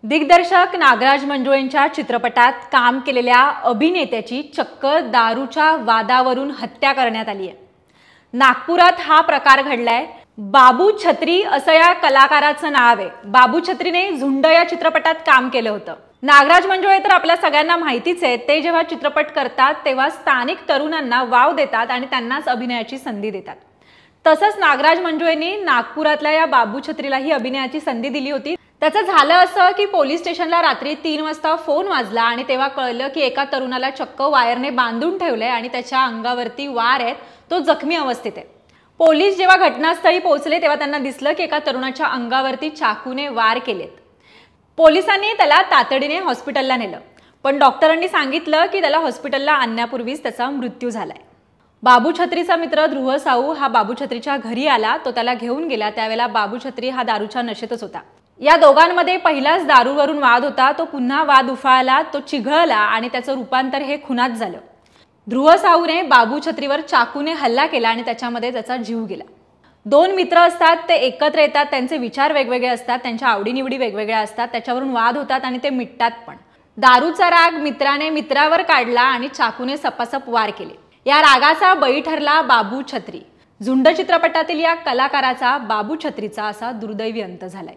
दिग्दर्शक नागराज मंजुळेंच्या चित्रपटात काम केलेल्या अभिनेत्याची चक्क दारूच्या वादावरून हत्या करण्यात आली आहे। नागपुरात हा प्रकार घडलाय। बाबू छत्री असं या कलाकाराचं नाव आहे। बाबू छत्रीने झुंड या चित्रपटात काम केलं होतं। नागराज मंजुळे तर आपल्या सगळ्यांना माहितीच आहे, ते जेव्हा चित्रपट करतात तेव्हा स्थानिक तरुणांना वाव देतात आणि त्यांनाच अभिनयाची संधी देतात। तसंच नागराज मंजुळेंनी नागपुरातल्या या बाबू छत्रीलाही अभिनयाची संधी दिली होती। त्याचं झालं असं की पोलीस स्टेशनला रात्री 3 वाजता फोन वाजला आणि तेव्हा कळलं की एका तरुणाला चक्क वायरने बांधून ठेवलंय आणि त्याच्या अंगावरती वार आहेत, तो जखमी अवस्थेत आहे। पोलीस जेव्हा घटनास्थळी पोहोचले तेव्हा त्यांना दिसलं की एका तरुणाच्या अंगावरती चाकूने वार केलेत। पोलिसांनी त्याला तातडीने हॉस्पिटलला नेलं, पण डॉक्टरांनी सांगितलं की त्याला हॉस्पिटलला आणण्यापूर्वीच त्याचा मृत्यू झालाय। बाबू छत्रीचा मित्र ध्रुव साहू हा बाबू छत्रीच्या घरी आला, तो त्याला घेऊन गेला। त्यावेळेला बाबू छत्री हा दारूच्या नशेतच होता। या दोघांमध्ये पहिलाच दारूवरून वाद होता, तो पुन्हा वाद उफाळला, तो चिघळला आणि त्याचं रूपांतर हे खुनात झालं। ध्रुव साहूने बाबू छत्रीवर चाकूने हल्ला केला आणि त्याच्यामध्ये त्याचा जीव गेला। दोन मित्र असतात, ते एकत्र येतात, त्यांचे विचार वेगवेगळे असतात, त्यांच्या आवडीनिवडी वेगवेगळ्या असतात, त्याच्यावरून वाद होतात आणि ते मिटतात पण। दारूचा राग मित्राने मित्रावर काढला आणि चाकूने सपासप वार केले। या रागाचा बळी ठरला बाबू छत्री। झुंड चित्रपटातील या कलाकाराचा बाबू छत्रीचा असा दुर्दैवी अंत झालाय।